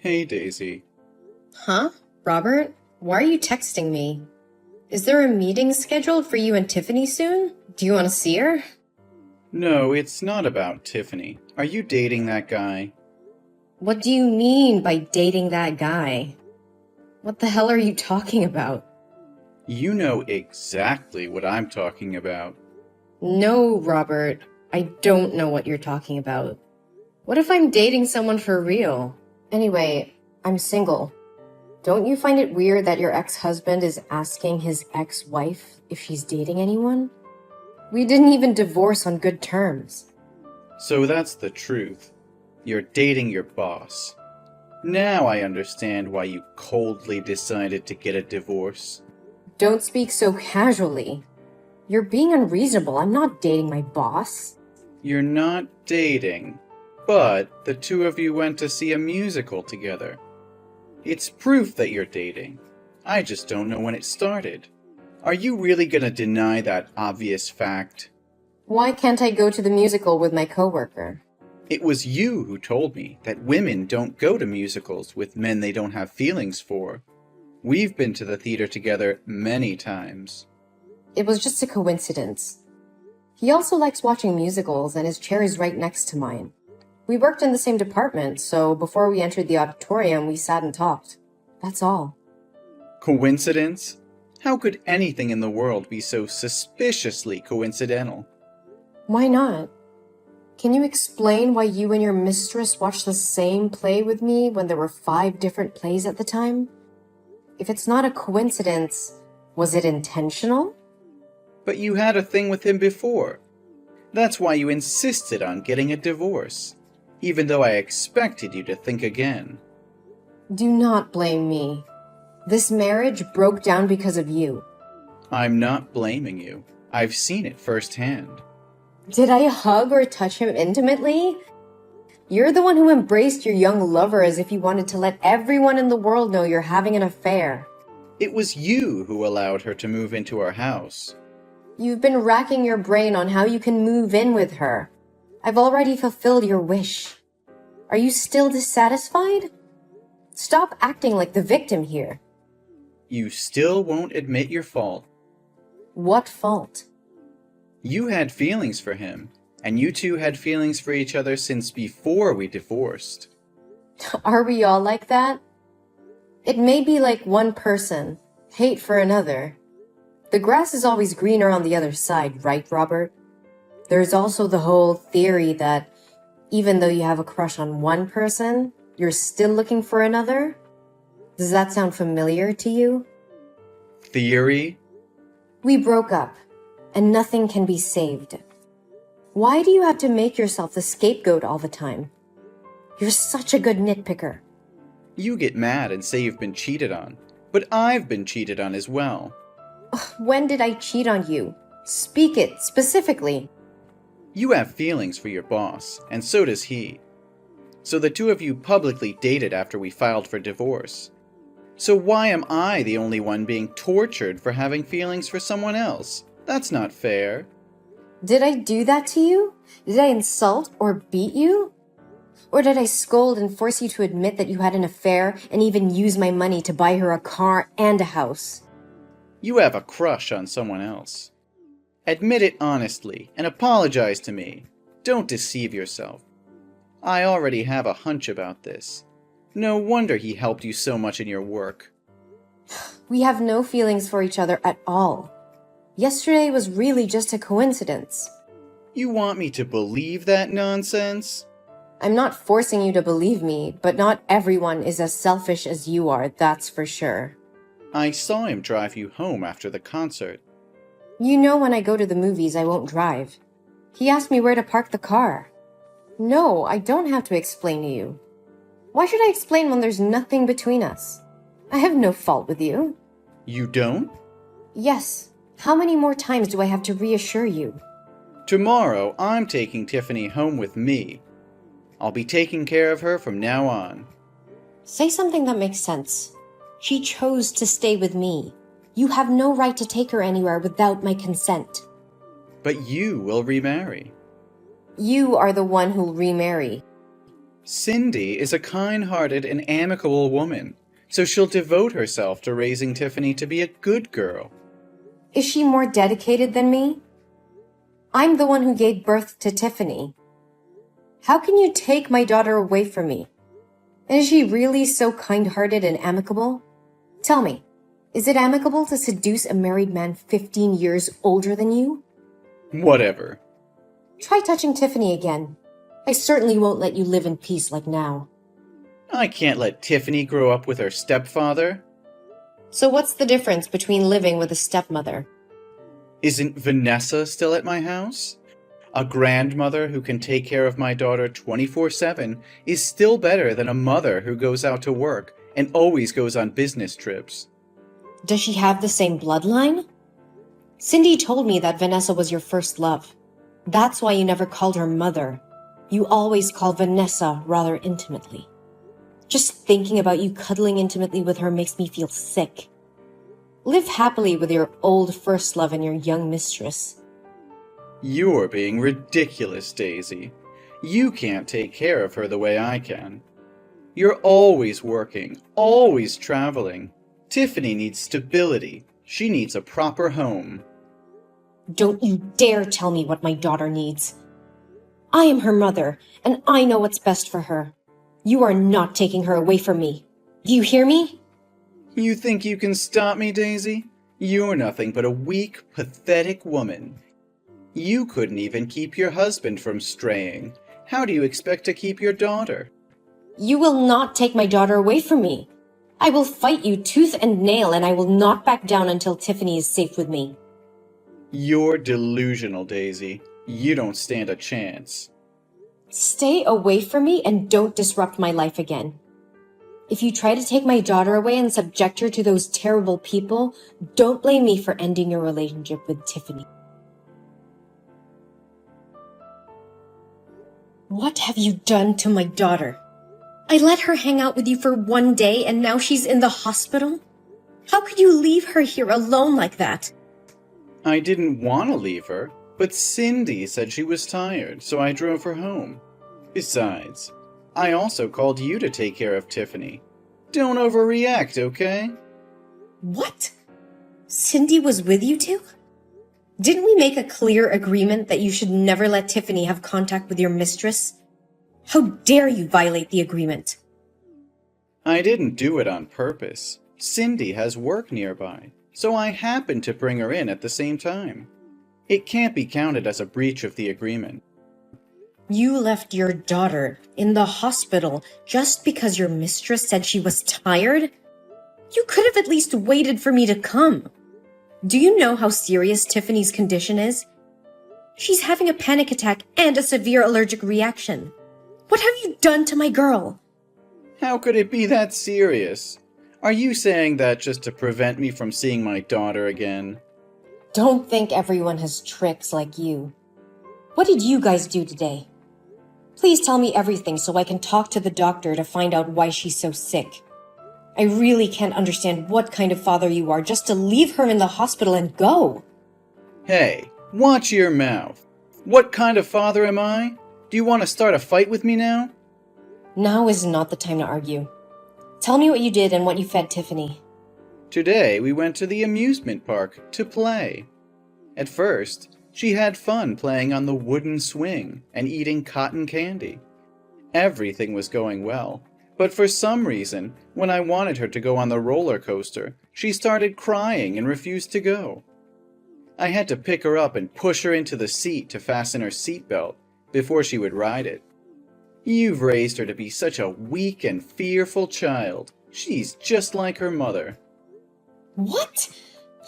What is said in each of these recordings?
Hey, Daisy. Huh? Robert? Why are you texting me? Is there a meeting scheduled for you and Tiffany soon? Do you want to see her? No, it's not about Tiffany. Are you dating that guy? What do you mean by dating that guy? What the hell are you talking about? You know exactly what I'm talking about. No, Robert. I don't know what you're talking about. What if I'm dating someone for real? Anyway, I'm single. Don't you find it weird that your ex-husband is asking his ex-wife if she's dating anyone? We didn't even divorce on good terms. So that's the truth. You're dating your boss. Now I understand why you coldly decided to get a divorce. Don't speak so casually. You're being unreasonable. I'm not dating my boss. You're not dating, but the two of you went to see a musical together. It's proof that you're dating. I just don't know when it started. Are you really gonna deny that obvious fact? Why can't I go to the musical with my coworker? It was you who told me that women don't go to musicals with men they don't have feelings for. We've been to the theater together many times. It was just a coincidence. He also likes watching musicals, and his chair is right next to mine. We worked in the same department, so before we entered the auditorium, we sat and talked. That's all. Coincidence? How could anything in the world be so suspiciously coincidental? Why not? Can you explain why you and your mistress watched the same play with me when there were 5 different plays at the time? If it's not a coincidence, was it intentional? But you had a thing with him before. That's why you insisted on getting a divorce, even though I expected you to think again. Do not blame me. This marriage broke down because of you. I'm not blaming you. I've seen it firsthand. Did I hug or touch him intimately? You're the one who embraced your young lover as if you wanted to let everyone in the world know you're having an affair. It was you who allowed her to move into our house. You've been racking your brain on how you can move in with her. I've already fulfilled your wish. Are you still dissatisfied? Stop acting like the victim here. You still won't admit your fault. What fault? You had feelings for him, and you two had feelings for each other since before we divorced. Are we all like that? It may be like one person, hate for another. The grass is always greener on the other side, right, Robert? There's also the whole theory that even though you have a crush on one person, you're still looking for another? Does that sound familiar to you? Theory? We broke up, and nothing can be saved. Why do you have to make yourself the scapegoat all the time? You're such a good nitpicker. You get mad and say you've been cheated on, but I've been cheated on as well. When did I cheat on you? Speak it, specifically. You have feelings for your boss, and so does he. So the two of you publicly dated after we filed for divorce. So why am I the only one being tortured for having feelings for someone else? That's not fair. Did I do that to you? Did I insult or beat you? Or did I scold and force you to admit that you had an affair and even use my money to buy her a car and a house? You have a crush on someone else. Admit it honestly and apologize to me. Don't deceive yourself. I already have a hunch about this. No wonder he helped you so much in your work. We have no feelings for each other at all. Yesterday was really just a coincidence. You want me to believe that nonsense? I'm not forcing you to believe me, but not everyone is as selfish as you are, that's for sure. I saw him drive you home after the concert. You know when I go to the movies, I won't drive. He asked me where to park the car. No, I don't have to explain to you. Why should I explain when there's nothing between us? I have no fault with you. You don't? Yes. How many more times do I have to reassure you? Tomorrow, I'm taking Tiffany home with me. I'll be taking care of her from now on. Say something that makes sense. She chose to stay with me. You have no right to take her anywhere without my consent. But you will remarry. You are the one who'll remarry. Cindy is a kind-hearted and amicable woman, so she'll devote herself to raising Tiffany to be a good girl. Is she more dedicated than me? I'm the one who gave birth to Tiffany. How can you take my daughter away from me? And is she really so kind-hearted and amicable? Tell me, is it amicable to seduce a married man 15 years older than you? Whatever. Try touching Tiffany again. I certainly won't let you live in peace like now. I can't let Tiffany grow up with her stepfather. So what's the difference between living with a stepmother? Isn't Vanessa still at my house? A grandmother who can take care of my daughter 24/7 is still better than a mother who goes out to work and always goes on business trips. Does she have the same bloodline? Cindy told me that Vanessa was your first love. That's why you never called her mother. You always call Vanessa rather intimately. Just thinking about you cuddling intimately with her makes me feel sick. Live happily with your old first love and your young mistress. You're being ridiculous, Daisy. You can't take care of her the way I can. You're always working, always traveling. Tiffany needs stability. She needs a proper home. Don't you dare tell me what my daughter needs. I am her mother, and I know what's best for her. You are not taking her away from me. Do you hear me? You think you can stop me, Daisy? You're nothing but a weak, pathetic woman. You couldn't even keep your husband from straying. How do you expect to keep your daughter? You will not take my daughter away from me. I will fight you tooth and nail, and I will not back down until Tiffany is safe with me. You're delusional, Daisy. You don't stand a chance. Stay away from me and don't disrupt my life again. If you try to take my daughter away and subject her to those terrible people, don't blame me for ending your relationship with Tiffany. What have you done to my daughter? I let her hang out with you for one day and now she's in the hospital? How could you leave her here alone like that? I didn't want to leave her, but Cindy said she was tired, so I drove her home. Besides, I also called you to take care of Tiffany. Don't overreact, okay? What? Cindy was with you two? Didn't we make a clear agreement that you should never let Tiffany have contact with your mistress? How dare you violate the agreement? I didn't do it on purpose. Cindy has work nearby, so I happened to bring her in at the same time. It can't be counted as a breach of the agreement. You left your daughter in the hospital just because your mistress said she was tired? You could have at least waited for me to come. Do you know how serious Tiffany's condition is? She's having a panic attack and a severe allergic reaction. What have you done to my girl? How could it be that serious? Are you saying that just to prevent me from seeing my daughter again? Don't think everyone has tricks like you. What did you guys do today? Please tell me everything so I can talk to the doctor to find out why she's so sick. I really can't understand what kind of father you are just to leave her in the hospital and go. Hey, watch your mouth. What kind of father am I? Do you want to start a fight with me now? Now is not the time to argue. Tell me what you did and what you fed Tiffany. Today we went to the amusement park to play. At first, she had fun playing on the wooden swing and eating cotton candy. Everything was going well, but for some reason, when I wanted her to go on the roller coaster, she started crying and refused to go. I had to pick her up and push her into the seat to fasten her seatbelt before she would ride it. You've raised her to be such a weak and fearful child. She's just like her mother. What?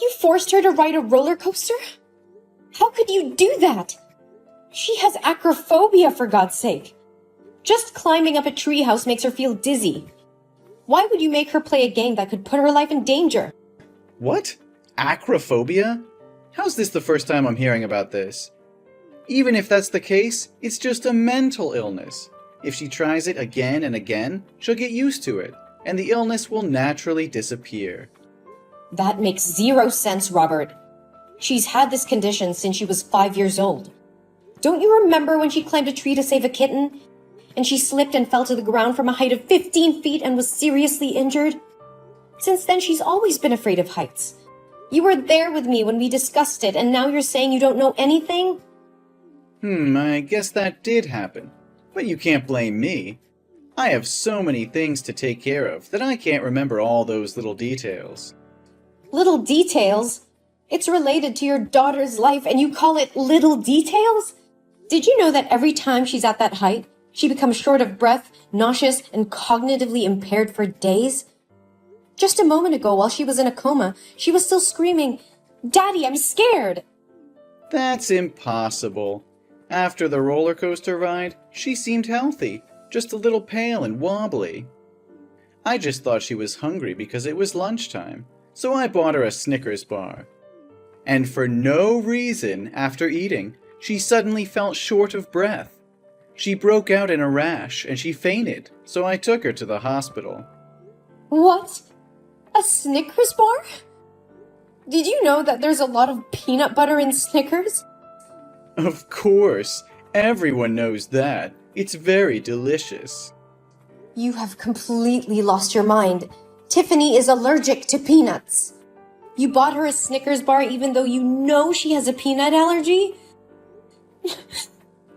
You forced her to ride a roller coaster? How could you do that? She has acrophobia, for God's sake. Just climbing up a treehouse makes her feel dizzy. Why would you make her play a game that could put her life in danger? What? Acrophobia? How's this the first time I'm hearing about this? Even if that's the case, it's just a mental illness. If she tries it again and again, she'll get used to it, and the illness will naturally disappear. That makes zero sense, Robert. She's had this condition since she was 5 years old. Don't you remember when she climbed a tree to save a kitten? and she slipped and fell to the ground from a height of 15 feet and was seriously injured. Since then, she's always been afraid of heights. You were there with me when we discussed it, and now you're saying you don't know anything? I guess that did happen. But you can't blame me. I have so many things to take care of that I can't remember all those little details. Little details? It's related to your daughter's life, and you call it little details? Did you know that every time she's at that height, she becomes short of breath, nauseous, and cognitively impaired for days? Just a moment ago, while she was in a coma, she was still screaming, "Daddy, I'm scared!" That's impossible. After the roller coaster ride, she seemed healthy, just a little pale and wobbly. I just thought she was hungry because it was lunchtime, so I bought her a Snickers bar. And for no reason, after eating, she suddenly felt short of breath. She broke out in a rash and she fainted, so I took her to the hospital. What? A Snickers bar? Did you know that there's a lot of peanut butter in Snickers? Of course, everyone knows that. It's very delicious. You have completely lost your mind. Tiffany is allergic to peanuts. You bought her a Snickers bar even though you know she has a peanut allergy?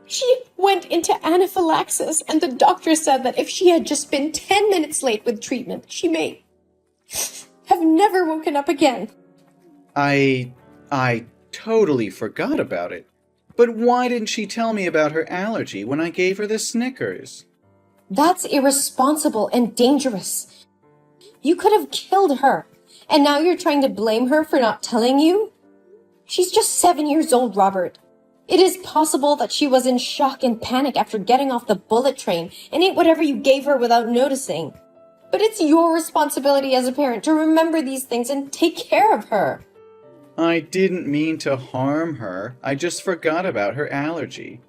She went into anaphylaxis, and the doctor said that if she had just been 10 minutes late with treatment, she may have never woken up again. I totally forgot about it. But why didn't she tell me about her allergy when I gave her the Snickers? That's irresponsible and dangerous. You could have killed her, and now you're trying to blame her for not telling you? She's just 7 years old, Robert. It is possible that she was in shock and panic after getting off the bullet train and ate whatever you gave her without noticing. But it's your responsibility as a parent to remember these things and take care of her. I didn't mean to harm her. I just forgot about her allergy.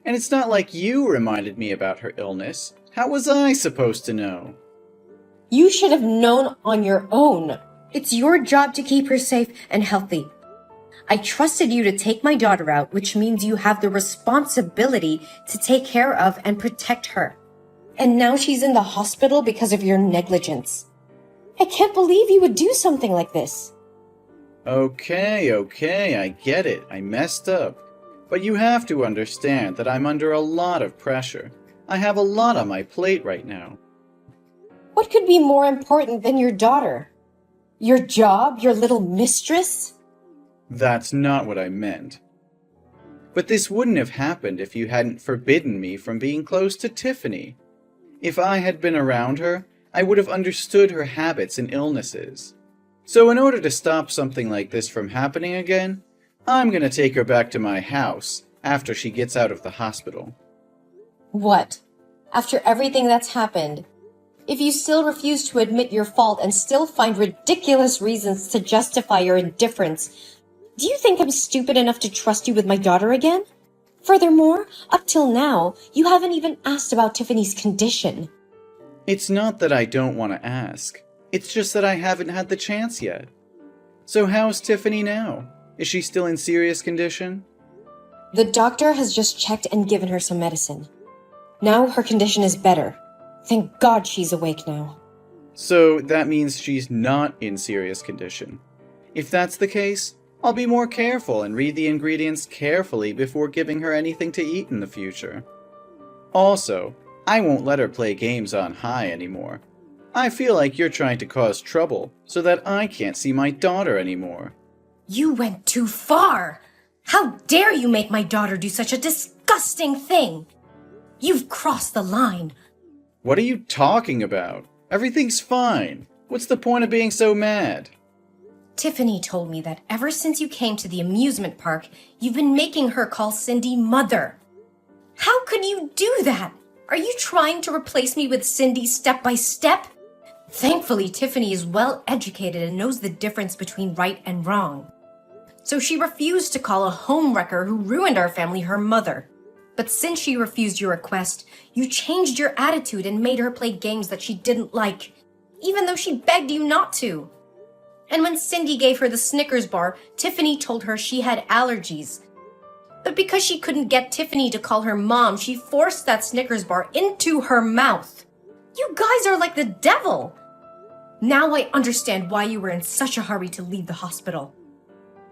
And it's not like you reminded me about her illness. How was I supposed to know? You should have known on your own. It's your job to keep her safe and healthy. I trusted you to take my daughter out, which means you have the responsibility to take care of and protect her. And now she's in the hospital because of your negligence. I can't believe you would do something like this. Okay, I get it. I messed up. But you have to understand that I'm under a lot of pressure. I have a lot on my plate right now. What could be more important than your daughter? Your job, your little mistress? That's not what I meant. But this wouldn't have happened if you hadn't forbidden me from being close to Tiffany. If I had been around her, I would have understood her habits and illnesses. So in order to stop something like this from happening again, I'm gonna take her back to my house after she gets out of the hospital. What? After everything that's happened, if you still refuse to admit your fault and still find ridiculous reasons to justify your indifference, do you think I'm stupid enough to trust you with my daughter again? Furthermore, up till now, you haven't even asked about Tiffany's condition. It's not that I don't want to ask. It's just that I haven't had the chance yet. So how's Tiffany now? Is she still in serious condition? The doctor has just checked and given her some medicine. Now her condition is better. Thank God she's awake now. So that means she's not in serious condition. If that's the case, I'll be more careful and read the ingredients carefully before giving her anything to eat in the future. Also, I won't let her play games on high anymore. I feel like you're trying to cause trouble so that I can't see my daughter anymore. You went too far! How dare you make my daughter do such a disgusting thing! You've crossed the line. What are you talking about? Everything's fine. What's the point of being so mad? Tiffany told me that ever since you came to the amusement park, you've been making her call Cindy mother. How could you do that? Are you trying to replace me with Cindy step by step? Thankfully, Tiffany is well educated and knows the difference between right and wrong. So she refused to call a homewrecker who ruined our family her mother. But since she refused your request, you changed your attitude and made her play games that she didn't like, even though she begged you not to. And when Cindy gave her the Snickers bar, Tiffany told her she had allergies. But because she couldn't get Tiffany to call her mom, she forced that Snickers bar into her mouth. You guys are like the devil. Now I understand why you were in such a hurry to leave the hospital.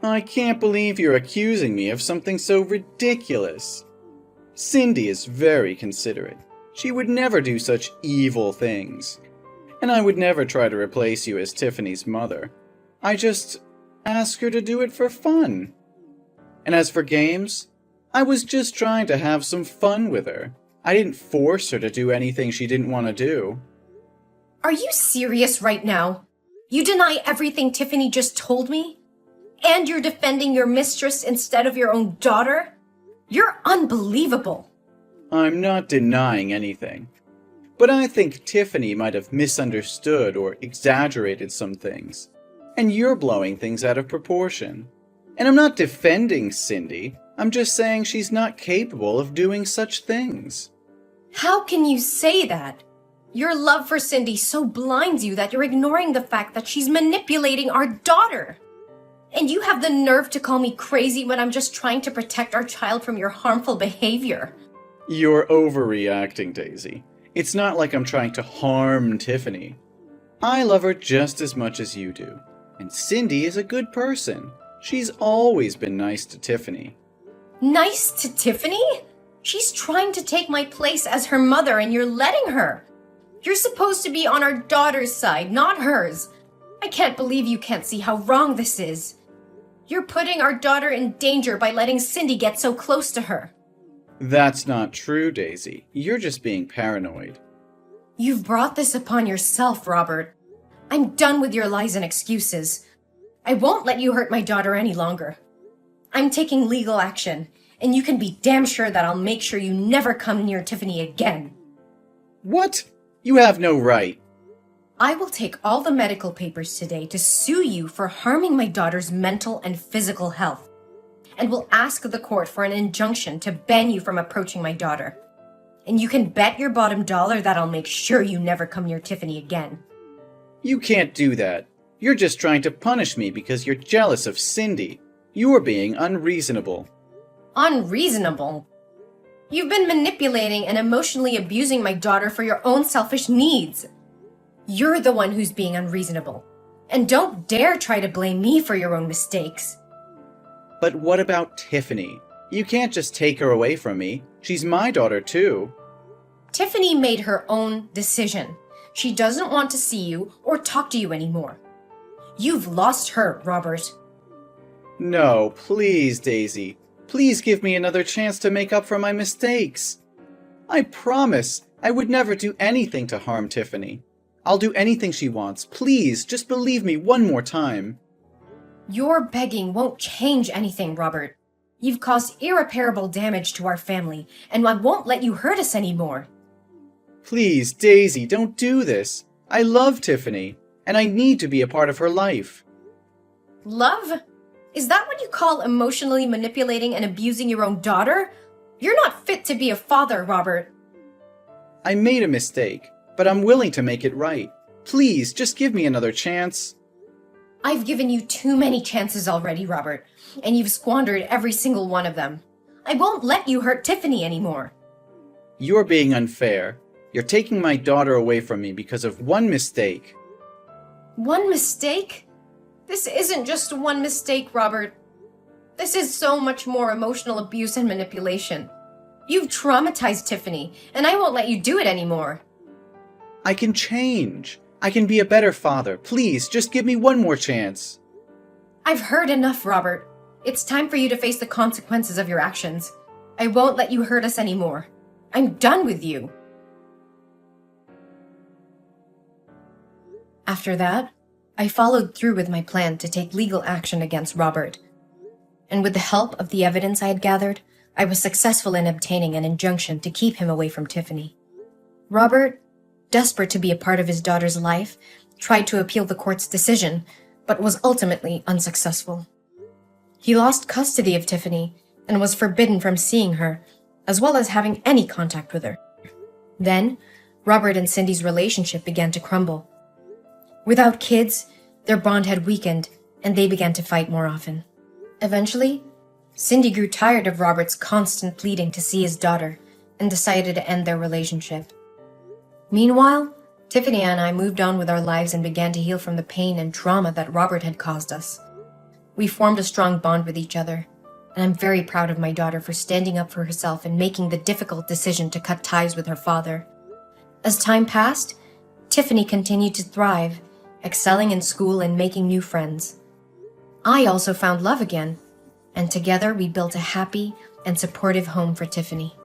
I can't believe you're accusing me of something so ridiculous. Cindy is very considerate. She would never do such evil things. And I would never try to replace you as Tiffany's mother. I just ask her to do it for fun. And as for games, I was just trying to have some fun with her. I didn't force her to do anything she didn't want to do. Are you serious right now? You deny everything Tiffany just told me? And you're defending your mistress instead of your own daughter? You're unbelievable. I'm not denying anything. But I think Tiffany might have misunderstood or exaggerated some things. And you're blowing things out of proportion. And I'm not defending Cindy. I'm just saying she's not capable of doing such things. How can you say that? Your love for Cindy so blinds you that you're ignoring the fact that she's manipulating our daughter. And you have the nerve to call me crazy when I'm just trying to protect our child from your harmful behavior. You're overreacting, Daisy. It's not like I'm trying to harm Tiffany. I love her just as much as you do. And Cindy is a good person. She's always been nice to Tiffany. Nice to Tiffany? She's trying to take my place as her mother and you're letting her. You're supposed to be on our daughter's side, not hers. I can't believe you can't see how wrong this is. You're putting our daughter in danger by letting Cindy get so close to her. That's not true, Daisy. You're just being paranoid. You've brought this upon yourself, Robert. I'm done with your lies and excuses. I won't let you hurt my daughter any longer. I'm taking legal action, and you can be damn sure that I'll make sure you never come near Tiffany again. What? You have no right. I will take all the medical papers today to sue you for harming my daughter's mental and physical health, and will ask the court for an injunction to ban you from approaching my daughter. And you can bet your bottom dollar that I'll make sure you never come near Tiffany again. You can't do that. You're just trying to punish me because you're jealous of Cindy. You're being unreasonable. Unreasonable? You've been manipulating and emotionally abusing my daughter for your own selfish needs. You're the one who's being unreasonable. And don't dare try to blame me for your own mistakes. But what about Tiffany? You can't just take her away from me. She's my daughter too. Tiffany made her own decision. She doesn't want to see you or talk to you anymore. You've lost her, Robert. No, please, Daisy. Please give me another chance to make up for my mistakes. I promise I would never do anything to harm Tiffany. I'll do anything she wants. Please, just believe me one more time. Your begging won't change anything, Robert. You've caused irreparable damage to our family, and I won't let you hurt us anymore. Please, Daisy, don't do this. I love Tiffany, and I need to be a part of her life. Love? Is that what you call emotionally manipulating and abusing your own daughter? You're not fit to be a father, Robert. I made a mistake, but I'm willing to make it right. Please, just give me another chance. I've given you too many chances already, Robert, and you've squandered every single one of them. I won't let you hurt Tiffany anymore. You're being unfair. You're taking my daughter away from me because of one mistake. One mistake? This isn't just one mistake, Robert. This is so much more emotional abuse and manipulation. You've traumatized Tiffany, and I won't let you do it anymore. I can change. I can be a better father. Please, just give me one more chance. I've heard enough, Robert. It's time for you to face the consequences of your actions. I won't let you hurt us anymore. I'm done with you. After that, I followed through with my plan to take legal action against Robert. And with the help of the evidence I had gathered, I was successful in obtaining an injunction to keep him away from Tiffany. Robert, desperate to be a part of his daughter's life, tried to appeal the court's decision, but was ultimately unsuccessful. He lost custody of Tiffany and was forbidden from seeing her, as well as having any contact with her. Then, Robert and Cindy's relationship began to crumble. Without kids, their bond had weakened, and they began to fight more often. Eventually, Cindy grew tired of Robert's constant pleading to see his daughter and decided to end their relationship. Meanwhile, Tiffany and I moved on with our lives and began to heal from the pain and trauma that Robert had caused us. We formed a strong bond with each other, and I'm very proud of my daughter for standing up for herself and making the difficult decision to cut ties with her father. As time passed, Tiffany continued to thrive, excelling in school and making new friends. I also found love again, and together we built a happy and supportive home for Tiffany.